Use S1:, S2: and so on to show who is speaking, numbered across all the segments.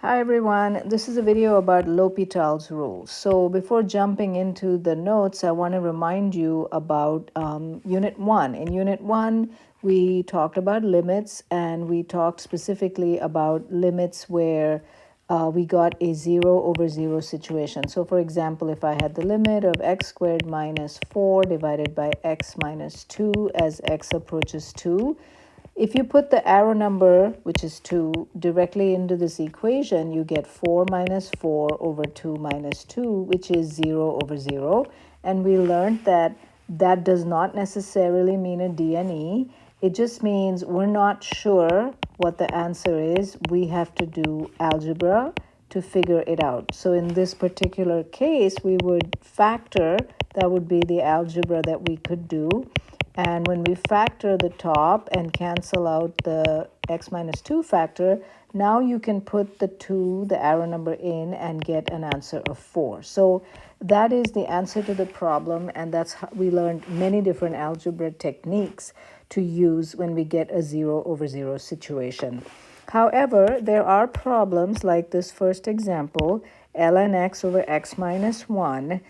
S1: Hi everyone, this is a video about L'Hopital's rule. So before jumping into the notes, I want to remind you about Unit 1. In Unit 1, we talked about limits and we talked specifically about limits where we got a 0 over 0 situation. So for example, if I had the limit of x squared minus 4 divided by x minus 2 as x approaches 2, if you put the arrow number, which is 2, directly into this equation, you get 4 minus 4 over 2 minus 2, which is 0 over 0. And we learned that that does not necessarily mean a DNE. It just means we're not sure what the answer is. We have to do algebra to figure it out. So in this particular case, we would factor, that would be the algebra that we could do. And when we factor the top and cancel out the x minus 2 factor, now you can put the 2, the arrow number in, and get an answer of 4. So that is the answer to the problem, and that's how we learned many different algebra techniques to use when we get a 0 over 0 situation. However, there are problems like this first example, ln x over x minus 1.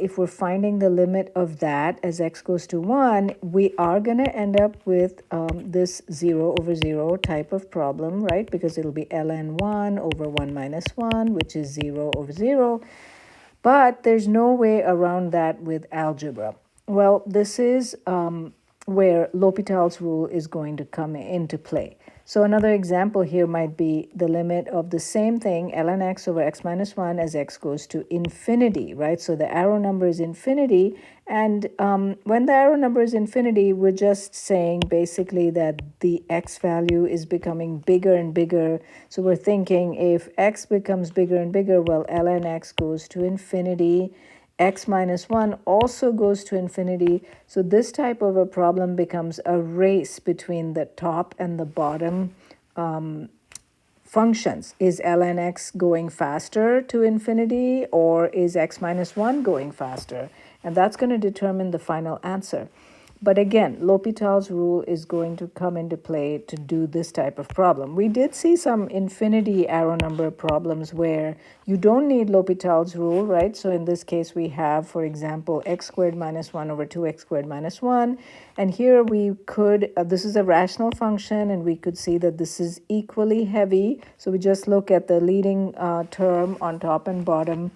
S1: If we're finding the limit of that as x goes to 1, we are going to end up with this 0 over 0 type of problem, right? Because it'll be ln 1 over 1 minus 1, which is 0 over 0. But there's no way around that with algebra. Well, this is where L'Hopital's rule is going to come into play. So another example here might be the limit of the same thing, ln x over x minus 1 as x goes to infinity, right? So the arrow number is infinity. And when the arrow number is infinity, we're just saying basically that the x value is becoming bigger and bigger. So we're thinking if x becomes bigger and bigger, well, ln x goes to infinity. X minus 1 also goes to infinity. So this type of a problem becomes a race between the top and the bottom functions. Is ln x going faster to infinity, or is x minus 1 going faster? And that's going to determine the final answer. But again, L'Hopital's rule is going to come into play to do this type of problem. We did see some infinity arrow number problems where you don't need L'Hopital's rule, right? So in this case, we have, for example, x squared minus 1 over 2x squared minus 1. And here we could, this is a rational function, and we could see that this is equally heavy. So we just look at the leading term on top and bottom,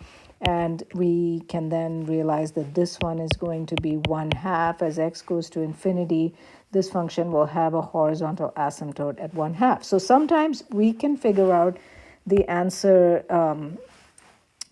S1: and we can then realize that this one is going to be 1/2 as x goes to infinity. This function will have a horizontal asymptote at 1/2. So sometimes we can figure out the answer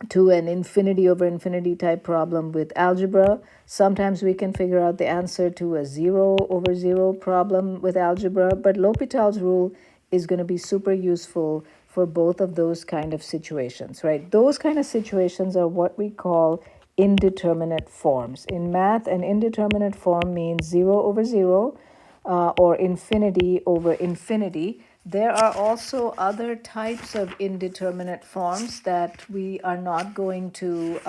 S1: to an infinity over infinity type problem with algebra. Sometimes we can figure out the answer to a 0 over 0 problem with algebra. But L'Hopital's rule is going to be super useful for both of those kind of situations, right? Those kind of situations are what we call indeterminate forms. In math, an indeterminate form means 0 over 0 or infinity over infinity. There are also other types of indeterminate forms that we are not going to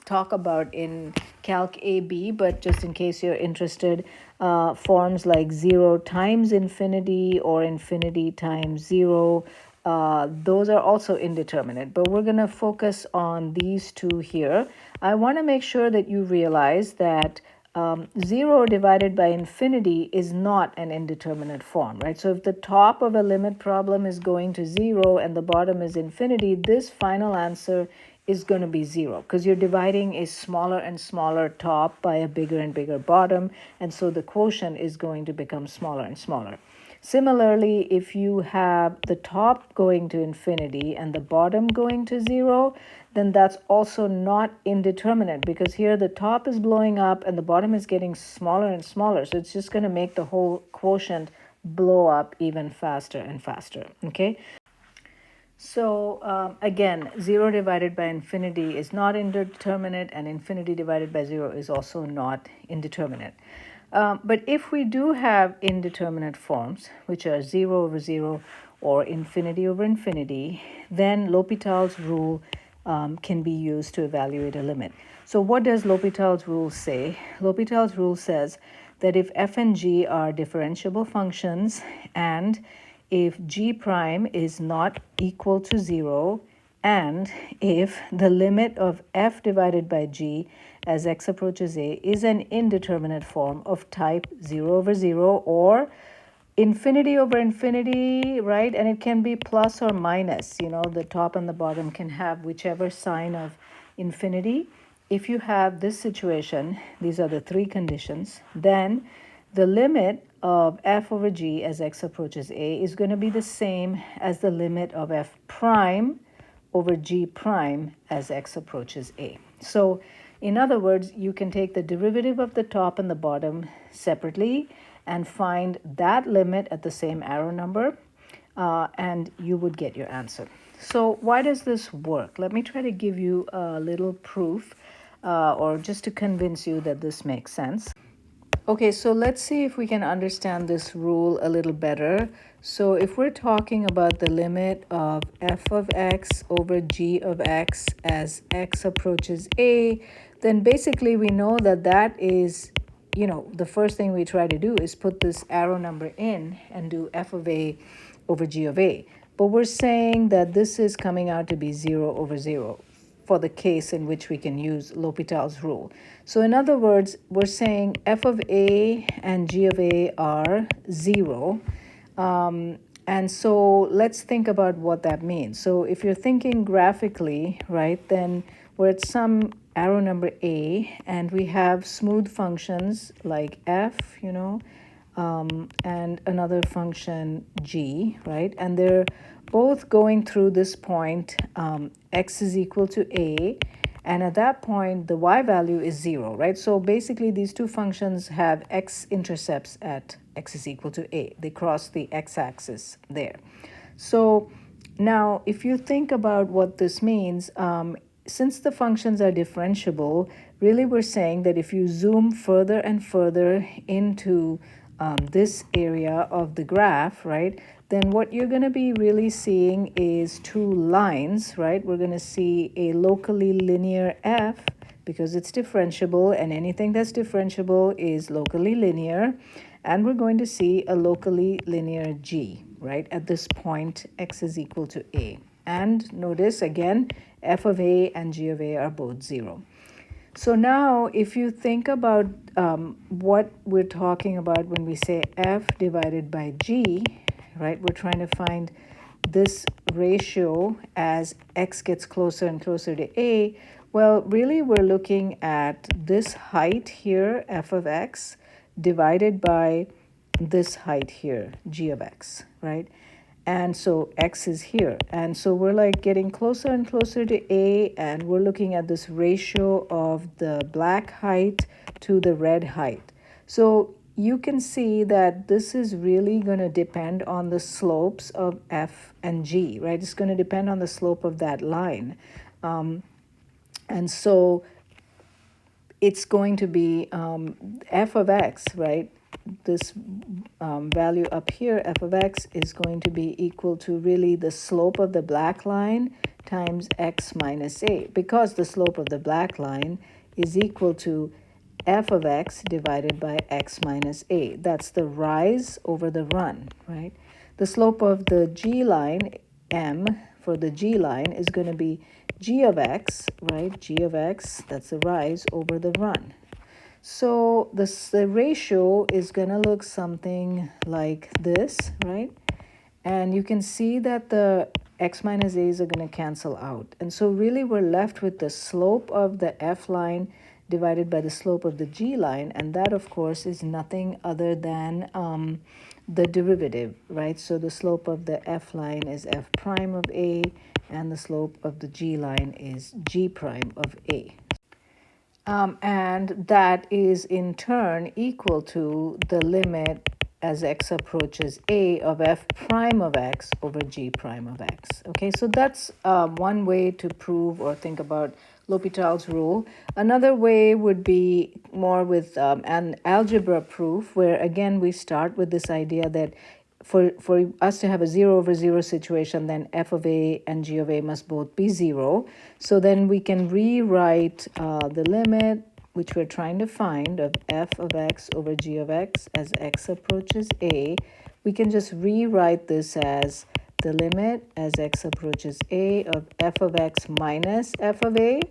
S1: talk about in Calc AB, but just in case you're interested, forms like 0 times infinity or infinity times 0, those are also indeterminate, but we're going to focus on these two here. I want to make sure that you realize that 0 divided by infinity is not an indeterminate form, right? So if the top of a limit problem is going to 0 and the bottom is infinity, this final answer is going to be 0 because you're dividing a smaller and smaller top by a bigger and bigger bottom, and so the quotient is going to become smaller and smaller. Similarly, if you have the top going to infinity and the bottom going to 0, then that's also not indeterminate because here the top is blowing up and the bottom is getting smaller and smaller. So it's just going to make the whole quotient blow up even faster and faster, okay? So again, 0 divided by infinity is not indeterminate, and infinity divided by 0 is also not indeterminate. But if we do have indeterminate forms, which are 0 over 0 or infinity over infinity, then L'Hopital's rule can be used to evaluate a limit. So what does L'Hopital's rule say? L'Hopital's rule says that if f and g are differentiable functions and if g prime is not equal to 0 and if the limit of f divided by g as x approaches a is an indeterminate form of type 0 over 0 or infinity over infinity, right? And it can be plus or minus. The top and the bottom can have whichever sign of infinity. If you have this situation, these are the three conditions, then the limit of f over g as x approaches a is going to be the same as the limit of f prime over g prime as x approaches a. So in other words, you can take the derivative of the top and the bottom separately and find that limit at the same arrow number, and you would get your answer. So why does this work? Let me try to give you a little proof, or just to convince you that this makes sense. Okay, so let's see if we can understand this rule a little better. So if we're talking about the limit of f of x over g of x as x approaches a, then basically we know that that is, the first thing we try to do is put this arrow number in and do f of a over g of a. But we're saying that this is coming out to be 0 over 0 for the case in which we can use L'Hopital's rule. So in other words, we're saying f of a and g of a are 0. And so let's think about what that means. So if you're thinking graphically, right, then we're at some arrow number a, and we have smooth functions like f, and another function g, right? And they're both going through this point, x is equal to a, and at that point, the y value is 0, right? So basically, these two functions have x-intercepts at x is equal to a. They cross the x-axis there. So now, if you think about what this means, since the functions are differentiable, really we're saying that if you zoom further and further into this area of the graph, right, then what you're going to be really seeing is two lines, right? We're going to see a locally linear f because it's differentiable, and anything that's differentiable is locally linear. And we're going to see a locally linear g, right, at this point x is equal to a. And notice again, f of a and g of a are both 0. So now if you think about what we're talking about when we say f divided by g, right, we're trying to find this ratio as x gets closer and closer to a. Well, really we're looking at this height here, f of x, divided by this height here, g of x, right? And so x is here. And so we're like getting closer and closer to a, and we're looking at this ratio of the black height to the red height. So you can see that this is really going to depend on the slopes of f and g, right? It's going to depend on the slope of that line. And so it's going to be f of x, right? This value up here, f of x, is going to be equal to really the slope of the black line times x minus a, because the slope of the black line is equal to f of x divided by x minus a. That's the rise over the run, right? The slope of the g line, m, for the g line is going to be g of x, right? G of x, that's the rise over the run. So the ratio is going to look something like this, right? And you can see that the x minus a's are going to cancel out. And so really we're left with the slope of the f line divided by the slope of the g line. And that, of course, is nothing other than the derivative, right? So the slope of the f line is f prime of a, and the slope of the g line is g prime of a. And that is in turn equal to the limit as x approaches a of f prime of x over g prime of x. Okay, so that's one way to prove or think about L'Hopital's rule. Another way would be more with an algebra proof, where again we start with this idea that for us to have a 0 over 0 situation, then f of a and g of a must both be 0. So then we can rewrite the limit, which we're trying to find, of f of x over g of x as x approaches a, we can just rewrite this as the limit as x approaches a of f of x minus f of a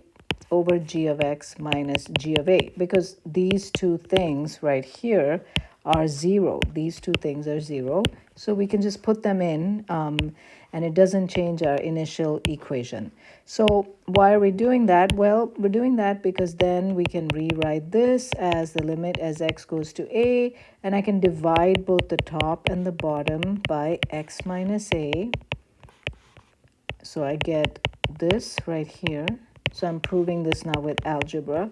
S1: over g of x minus g of a, because these two things right here are 0. These two things are 0. So we can just put them in, and it doesn't change our initial equation. So why are we doing that? Well, we're doing that because then we can rewrite this as the limit as x goes to a, and I can divide both the top and the bottom by x minus a. So I get this right here. So I'm proving this now with algebra,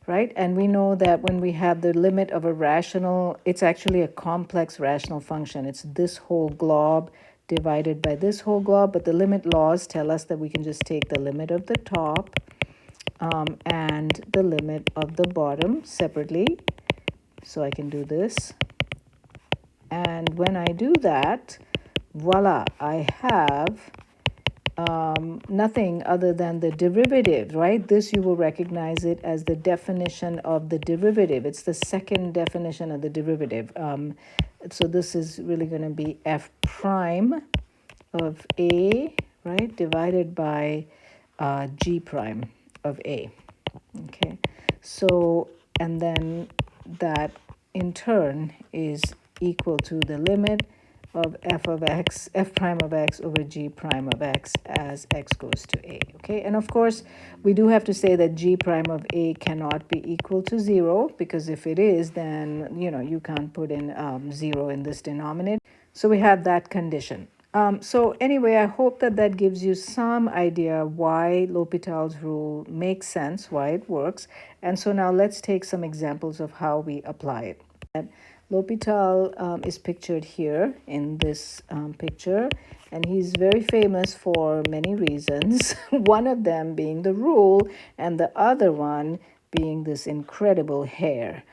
S1: right? And we know that when we have the limit of a rational, it's actually a complex rational function. It's this whole glob divided by this whole glob, but the limit laws tell us that we can just take the limit of the top and the limit of the bottom separately. So I can do this. And when I do that, voila, I have nothing other than the derivative, right? This, you will recognize it as the definition of the derivative. It's the second definition of the derivative. So this is really going to be f prime of a, right, divided by g prime of a. Okay, so, and then that in turn is equal to the limit of f prime of x over g prime of x as x goes to a. Okay, and of course we do have to say that g prime of a cannot be equal to 0, because if it is, then you can't put in 0 in this denominator. So we have that condition. So anyway, I hope that that gives you some idea why L'Hopital's rule makes sense, why it works. And so now let's take some examples of how we apply it. L'Hopital is pictured here in this picture, and he's very famous for many reasons. One of them being the rule, and the other one being this incredible hair.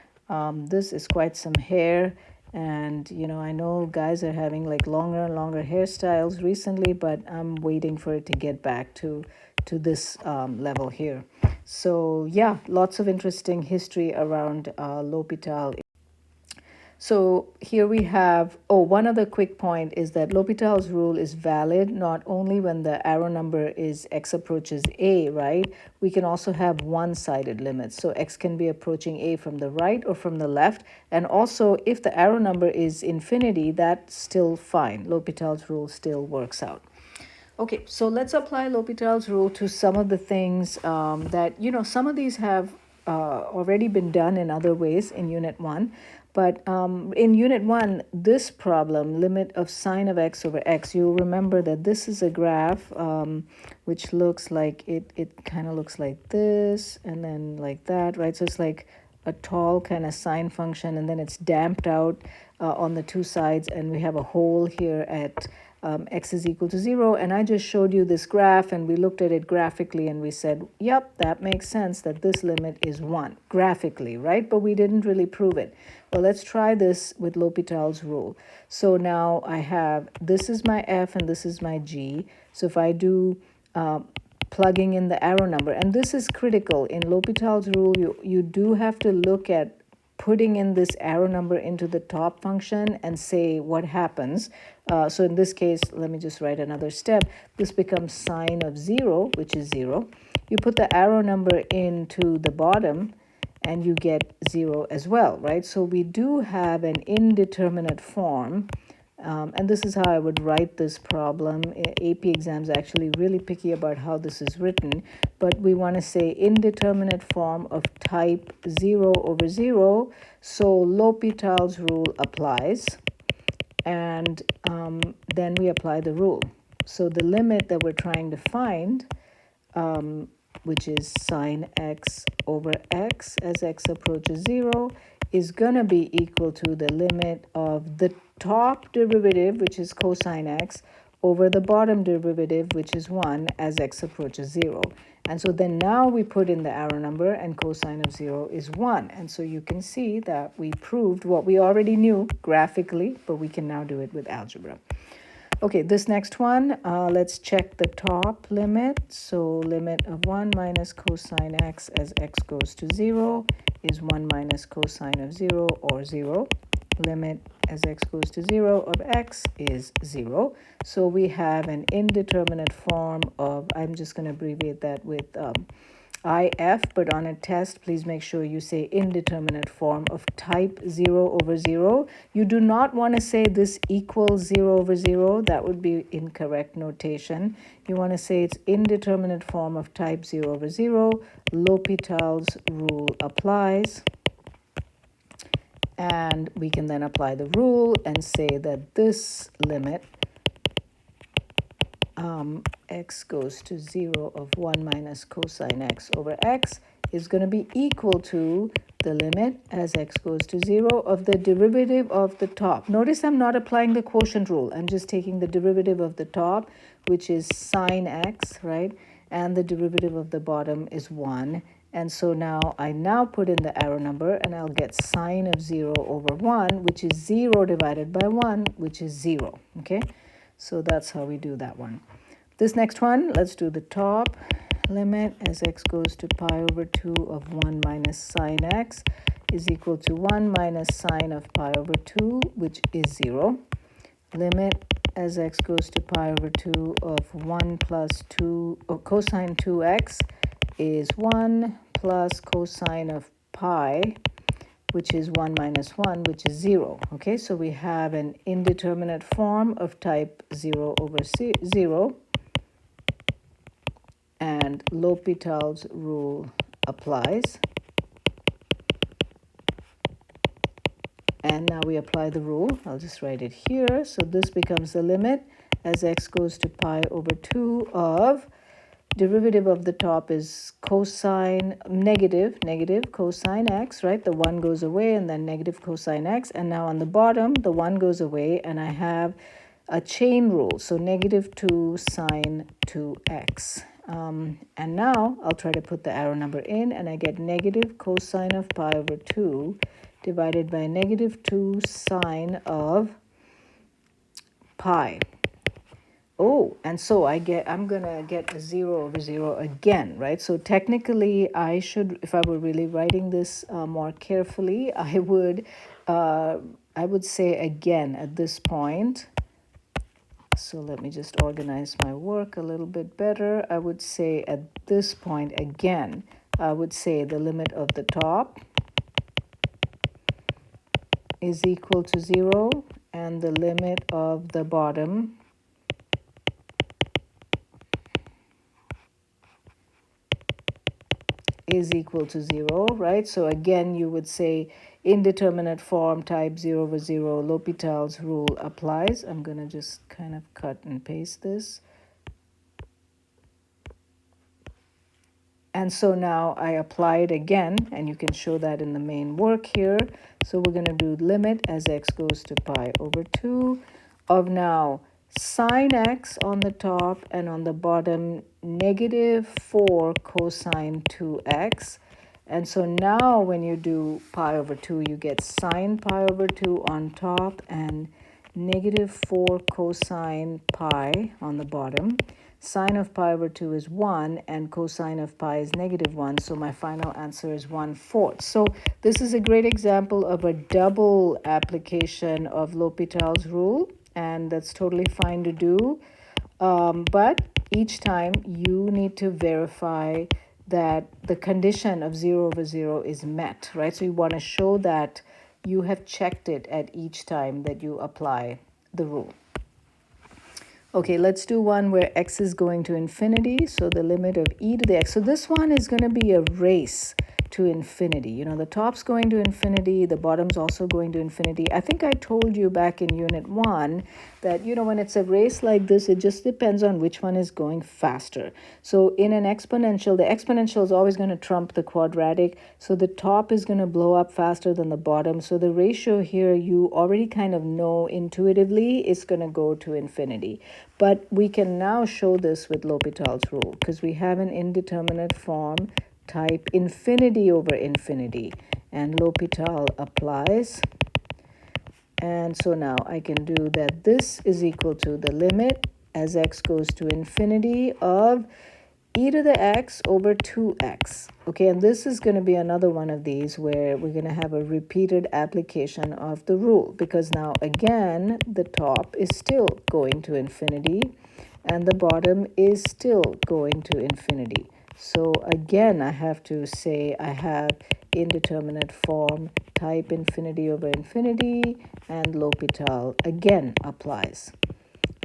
S1: This is quite some hair, and I know guys are having like longer and longer hairstyles recently, but I'm waiting for it to get back to this level here. So yeah, lots of interesting history around L'Hopital. So here we have, one other quick point is that L'Hopital's rule is valid not only when the arrow number is x approaches a, right? We can also have one-sided limits. So x can be approaching a from the right or from the left. And also, if the arrow number is infinity, that's still fine. L'Hopital's rule still works out. Okay, so let's apply L'Hopital's rule to some of the things that, some of these have already been done in other ways in Unit 1. But in Unit 1, this problem, limit of sine of x over x, you'll remember that this is a graph which looks like, it kind of looks like this and then like that, right? So it's like a tall kind of sine function, and then it's damped out on the two sides, and we have a hole here at x is equal to 0. And I just showed you this graph, and we looked at it graphically, and we said, yep, that makes sense that this limit is 1 graphically, right? But we didn't really prove it. Well, let's try this with L'Hopital's rule. So now I have, this is my f and this is my g. So if I do plugging in the arrow number, and this is critical in L'Hopital's rule, you do have to look at putting in this arrow number into the top function and say what happens. So in this case, let me just write another step. This becomes sine of 0, which is 0. You put the arrow number into the bottom, and you get 0 as well, right? So we do have an indeterminate form, and this is how I would write this problem. AP exams are actually really picky about how this is written, but we want to say indeterminate form of type 0 over 0. So L'Hopital's rule applies, and then we apply the rule. So the limit that we're trying to find, which is sine x over x as x approaches 0, is going to be equal to the limit of the top derivative, which is cosine x, over the bottom derivative, which is 1, as x approaches 0. And so then now we put in the arrow number, and cosine of 0 is 1. And so you can see that we proved what we already knew graphically, but we can now do it with algebra. Okay, this next one, let's check the top limit. So limit of 1 minus cosine x as x goes to 0 is 1 minus cosine of 0, or 0. Limit as x goes to 0 of x is 0. So we have an indeterminate form of, I'm just going to abbreviate that with IF, but on a test, please make sure you say indeterminate form of type 0 over 0. You do not want to say this equals 0 over 0. That would be incorrect notation. You want to say it's indeterminate form of type 0 over 0. L'Hopital's rule applies. And we can then apply the rule and say that this limit x goes to 0 of 1 minus cosine x over x is going to be equal to the limit as x goes to 0 of the derivative of the top. Notice I'm not applying the quotient rule. I'm just taking the derivative of the top, which is sine x, right? And the derivative of the bottom is 1. And so now I put in the arrow number, and I'll get sine of 0 over 1, which is 0 divided by 1, which is 0. Okay, so that's how we do that one. This next one, let's do the top limit as x goes to pi over 2 of 1 minus sine x is equal to 1 minus sine of pi over 2, which is 0. Limit as x goes to pi over 2 of 1 plus 2, or cosine 2x is 1 plus cosine of pi, which is 1 minus 1, which is 0. Okay, so we have an indeterminate form of type 0 over 0. And L'Hopital's rule applies. And now we apply the rule. I'll just write it here. So this becomes the limit as x goes to pi over 2 of derivative of the top is cosine negative cosine x, right? The 1 goes away, and then negative cosine x. And now on the bottom, the 1 goes away, and I have a chain rule. So negative 2 sine 2x. And now I'll try to put the arrow number in, and I get negative cosine of pi over 2 divided by negative 2 sine of pi. Oh, and so I'm going to get a 0 over 0 again, right? So technically, I should, if I were really writing this more carefully, I would say again at this point. So let me just organize my work a little bit better. I would say at this point again, I would say the limit of the top is equal to 0, and the limit of the bottom is equal to 0, right? So again, you would say indeterminate form type 0 over 0, L'Hopital's rule applies. I'm going to just kind of cut and paste this. And so now I apply it again, and you can show that in the main work here. So we're going to do limit as x goes to pi over 2 of now sine x on the top, and on the bottom negative 4 cosine 2x. And so now when you do pi over 2, you get sine pi over 2 on top and negative 4 cosine pi on the bottom. Sine of pi over 2 is 1, and cosine of pi is negative 1. So my final answer is 1/4. So this is a great example of a double application of L'Hopital's rule, and that's totally fine to do. But each time you need to verify that the condition of 0 over 0 is met, right? So you want to show that you have checked it at each time that you apply the rule. Okay, let's do one where x is going to infinity. So the limit of e to the x. So this one is going to be a race to infinity. You know, the top's going to infinity, the bottom's also going to infinity. I think I told you back in Unit 1 that, you know, when it's a race like this, it just depends on which one is going faster. So in an exponential, the exponential is always going to trump the quadratic. So the top is going to blow up faster than the bottom. So the ratio here, you already kind of know intuitively it's going to go to infinity. But we can now show this with L'Hopital's rule because we have an indeterminate form type infinity over infinity, and L'Hopital applies. And so now I can do that this is equal to the limit as x goes to infinity of e to the x over 2x. Okay, and this is going to be another one of these where we're going to have a repeated application of the rule, because now again the top is still going to infinity and the bottom is still going to infinity. So again, I have to say I have indeterminate form, type infinity over infinity, and L'Hopital again applies.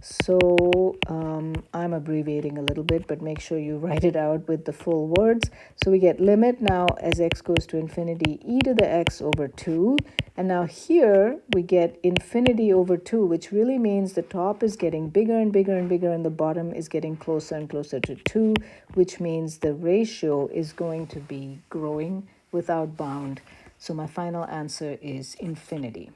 S1: So I'm abbreviating a little bit, but make sure you write it out with the full words. So we get limit now as x goes to infinity, e to the x over 2. And now here we get infinity over 2, which really means the top is getting bigger and bigger and bigger, and the bottom is getting closer and closer to 2, which means the ratio is going to be growing without bound. So my final answer is infinity.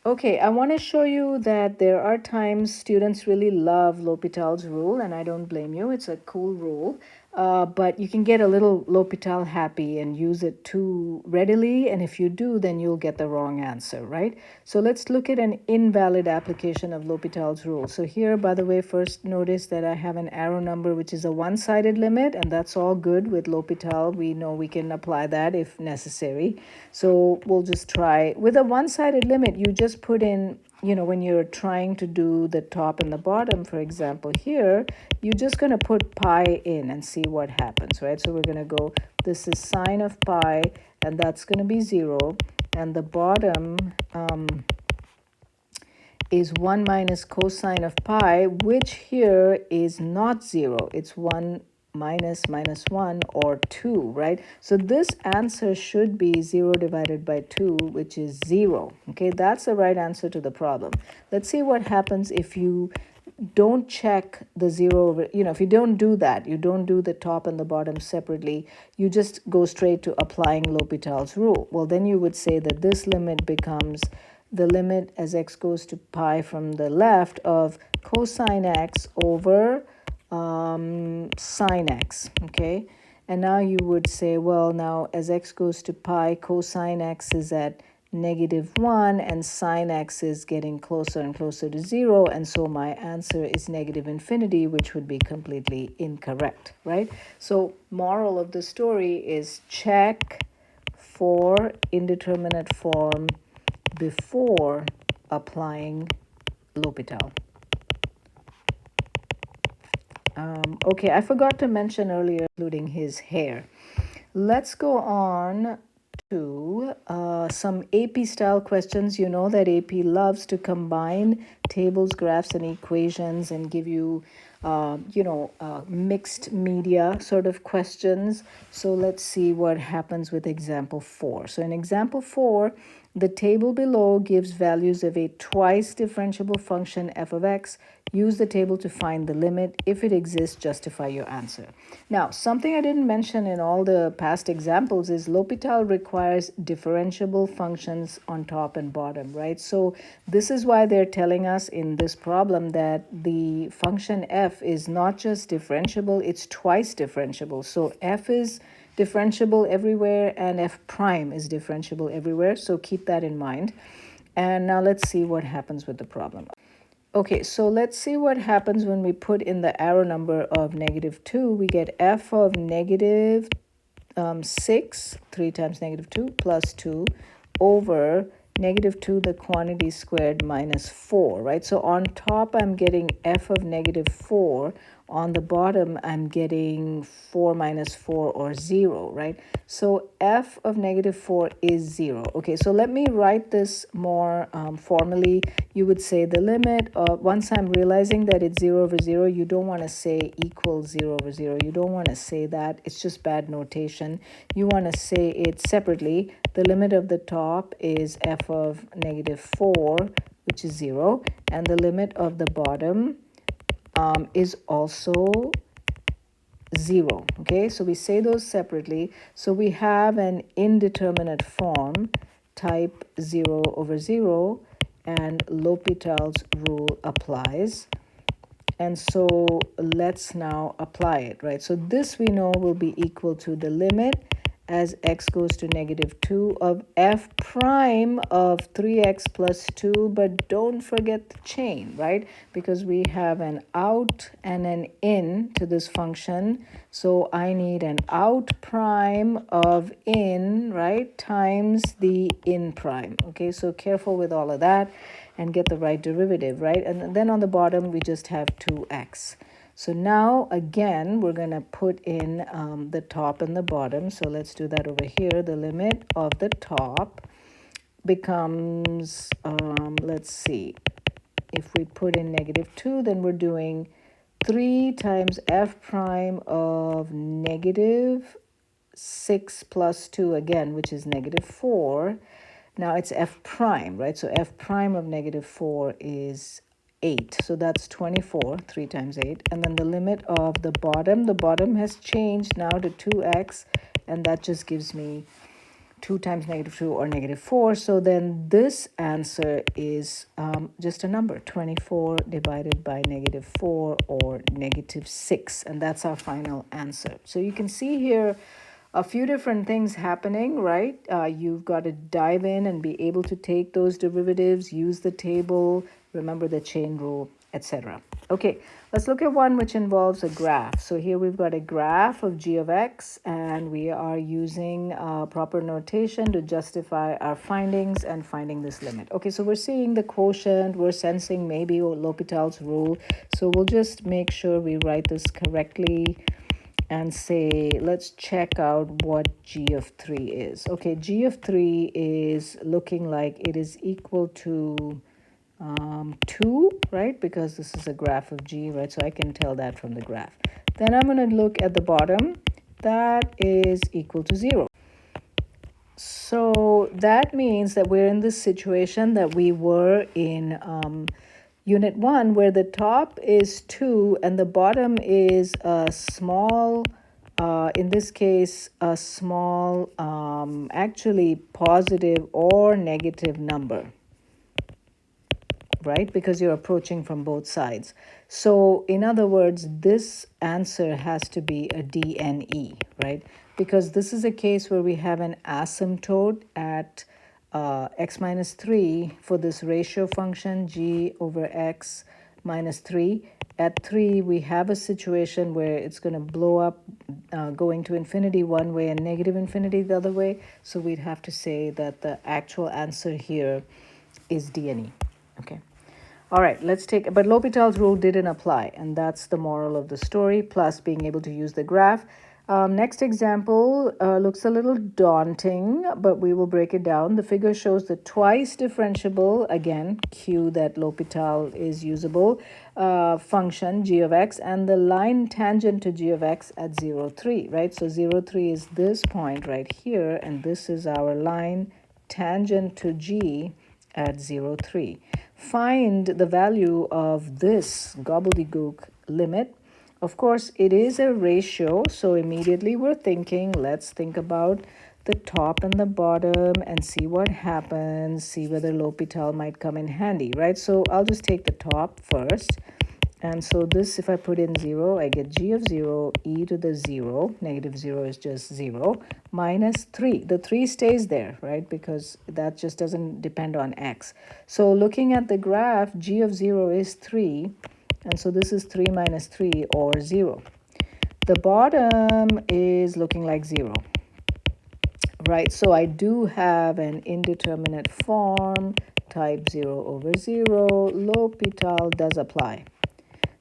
S1: Okay, I want to show you that there are times students really love L'Hopital's rule, and I don't blame you. It's a cool rule. But you can get a little L'Hopital happy and use it too readily, and if you do, then you'll get the wrong answer, right? So let's look at an invalid application of L'Hopital's rule. So here, by the way, first notice that I have an arrow number, which is a one-sided limit, and that's all good with L'Hopital. We know we can apply that if necessary. So we'll just try. With a one-sided limit, you just put in, when you're trying to do the top and the bottom, for example, here, you're just going to put pi in and see what happens, right? So we're going to go, this is sine of pi, and that's going to be 0. And the bottom is 1 minus cosine of pi, which here is not 0. It's 1 minus 1 or 2, right? So this answer should be 0 divided by 2, which is 0. Okay, that's the right answer to the problem. Let's see what happens if you don't check the 0 over, if you don't do that, you don't do the top and the bottom separately, you just go straight to applying L'Hopital's rule. Well, then you would say that this limit becomes the limit as x goes to pi from the left of cosine x over sine x, okay? And now you would say, well, now as x goes to pi, cosine x is at -1 and sine x is getting closer and closer to 0, and so my answer is negative infinity, which would be completely incorrect, right? So moral of the story is check for indeterminate form before applying L'Hopital. Okay, I forgot to mention earlier, including his hair. Let's go on to some AP style questions. You know that AP loves to combine tables, graphs, and equations and give you, mixed media sort of questions. So let's see what happens with example 4. So in example 4, the table below gives values of a twice differentiable function f of x. Use the table to find the limit. If it exists, justify your answer. Now, something I didn't mention in all the past examples is L'Hopital requires differentiable functions on top and bottom, right? So this is why they're telling us in this problem that the function f is not just differentiable, it's twice differentiable. So f is differentiable everywhere and f prime is differentiable everywhere. So keep that in mind. And now let's see what happens with the problem. Okay, so let's see what happens when we put in the arrow number of -2. We get f of negative 6, 3 times -2, plus 2, over -2, the quantity squared, minus 4, right? So on top, I'm getting f of -4. On the bottom, I'm getting 4 minus 4, or 0, right? So f of -4 is 0. Okay, so let me write this more formally. You would say the limit of, once I'm realizing that it's 0 over 0, you don't want to say equals 0 over 0. You don't want to say that. It's just bad notation. You want to say it separately. The limit of the top is f of -4, which is 0, and the limit of the bottom is also 0. Okay, so we say those separately. So we have an indeterminate form, type 0 over 0, and L'Hopital's rule applies. And so let's now apply it, right? So this we know will be equal to the limit as x goes to -2 of f prime of 3x plus 2, but don't forget the chain, right? Because we have an out and an in to this function. So I need an out prime of in, right, times the in prime. Okay, so careful with all of that and get the right derivative, right? And then on the bottom, we just have 2x. So now, again, we're going to put in the top and the bottom. So let's do that over here. The limit of the top becomes, let's see, if we put in -2, then we're doing 3 times f prime of -6 plus 2 again, which is -4. Now it's f prime, right? So f prime of -4 is 8. So that's 24, 3 times 8. And then the limit of the bottom has changed now to 2x, and that just gives me 2 times -2 or -4. So then this answer is just a number, 24 divided by -4 or -6. And that's our final answer. So you can see here a few different things happening, right? You've got to dive in and be able to take those derivatives, use the table, remember the chain rule, etc. Okay, let's look at one which involves a graph. So here we've got a graph of g of x, and we are using proper notation to justify our findings and finding this limit. Okay, so we're seeing the quotient, we're sensing maybe L'Hopital's rule. So we'll just make sure we write this correctly and say, let's check out what g of 3 is. Okay, g of 3 is looking like it is equal to 2, right? Because this is a graph of g, right? So I can tell that from the graph. Then I'm going to look at the bottom. That is equal to 0. So that means that we're in this situation that we were in Unit 1, where the top is 2 and the bottom is a small, in this case, a small, actually positive or negative number, right? Because you're approaching from both sides. So in other words, this answer has to be a DNE, right? Because this is a case where we have an asymptote at x minus 3 for this ratio function g over x minus 3. At 3, we have a situation where it's going to blow up going to infinity one way and negative infinity the other way. So we'd have to say that the actual answer here is DNE. Okay. All right, let's take, but L'Hopital's rule didn't apply, and that's the moral of the story, plus being able to use the graph. Next example looks a little daunting, but we will break it down. The figure shows the twice differentiable, again, cue that L'Hopital is usable, function g of x, and the line tangent to g of x at 0, 3, right? So 0, 3 is this point right here, and this is our line tangent to g at 0, 3. Find the value of this gobbledygook limit. Of course, it is a ratio, so immediately we're thinking, let's think about the top and the bottom and see what happens, see whether L'Hopital might come in handy, right? So I'll just take the top first. And so this, if I put in 0, I get g of 0, e to the 0, -0 is just 0, minus 3. The 3 stays there, right? Because that just doesn't depend on x. So looking at the graph, g of 0 is 3. And so this is 3 minus 3, or 0. The bottom is looking like 0, right? So I do have an indeterminate form, type 0 over 0. L'Hopital does apply.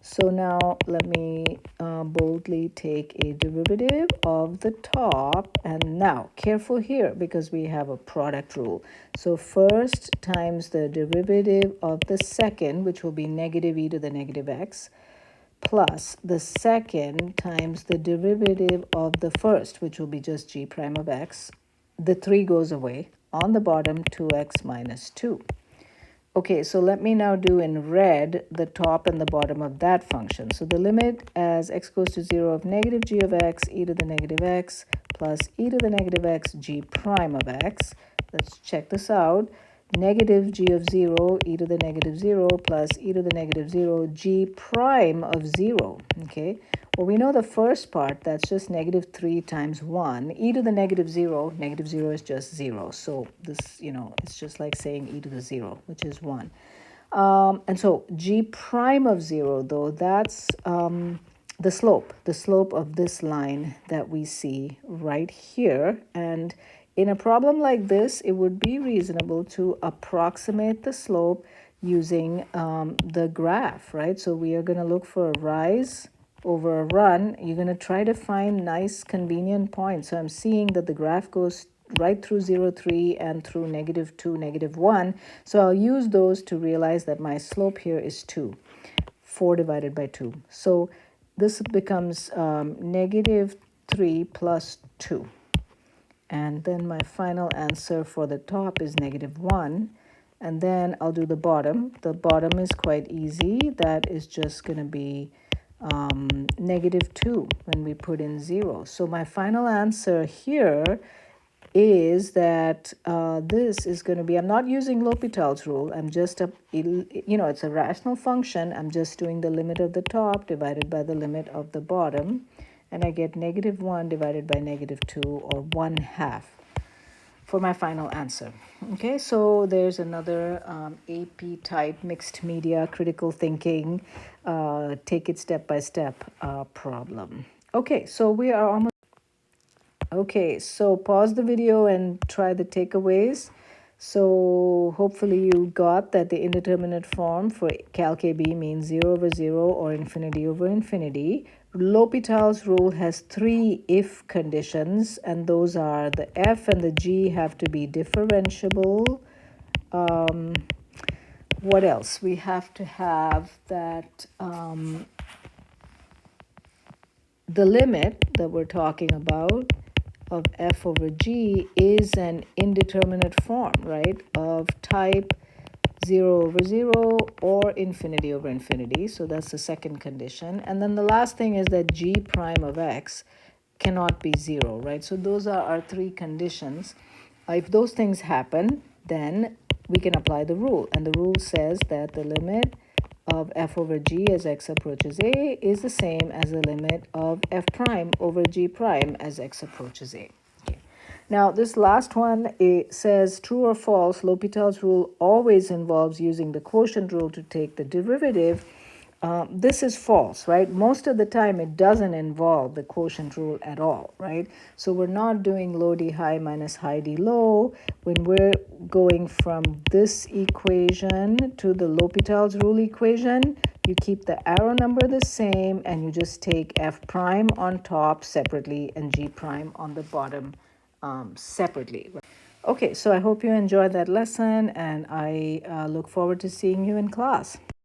S1: So now let me boldly take a derivative of the top. And now, careful here, because we have a product rule. So first times the derivative of the second, which will be negative e to the negative x, plus the second times the derivative of the first, which will be just g prime of x. The 3 goes away. On the bottom, 2x minus 2. Okay, so let me now do in red the top and the bottom of that function. So the limit as x goes to 0 of negative g of x, e to the negative x, plus e to the negative x, g prime of x. Let's check this out. negative g of 0, e to the negative 0, plus e to the negative 0, g prime of 0, okay? Well, we know the first part, that's just negative 3 times 1. E to the negative 0 is just 0. So this, it's just like saying e to the 0, which is 1. And so g prime of 0, though, that's the slope of this line that we see right here. And in a problem like this, it would be reasonable to approximate the slope using the graph, right? So we are going to look for a rise over a run. You're going to try to find nice convenient points. So I'm seeing that the graph goes right through 0, 3 and through negative 2, negative 1. So I'll use those to realize that my slope here is 2, 4 divided by 2. So this becomes negative 3 plus 2. And then my final answer for the top is negative 1. And then I'll do the bottom. The bottom is quite easy. That is just going to be negative 2 when we put in 0. So my final answer here is that this is going to be, I'm not using L'Hopital's rule. I'm just, it's a rational function. I'm just doing the limit of the top divided by the limit of the bottom. And I get negative 1 divided by negative 2, or 1/2, for my final answer. Okay, so there's another AP type mixed media critical thinking, take it step by step problem. Okay, so we are almost. Okay, so pause the video and try the takeaways. So hopefully you got that the indeterminate form for Calc AB means 0 over 0 or infinity over infinity. L'Hopital's rule has 3 if conditions, and those are the f and the g have to be differentiable. What else? We have to have that the limit that we're talking about of f over g is an indeterminate form, right, of type 0 over 0 or infinity over infinity. So that's the second condition. And then the last thing is that g prime of x cannot be 0, right? So those are our 3 conditions. If those things happen, then we can apply the rule. And the rule says that the limit of f over g as x approaches a is the same as the limit of f prime over g prime as x approaches a. Okay. Now, this last one, it says true or false, L'Hopital's rule always involves using the quotient rule to take the derivative. This is false, right? Most of the time, it doesn't involve the quotient rule at all, right? So we're not doing low d high minus high d low. When we're going from this equation to the L'Hopital's rule equation, you keep the arrow number the same, and you just take f prime on top separately and g prime on the bottom separately. Okay, so I hope you enjoyed that lesson, and I look forward to seeing you in class.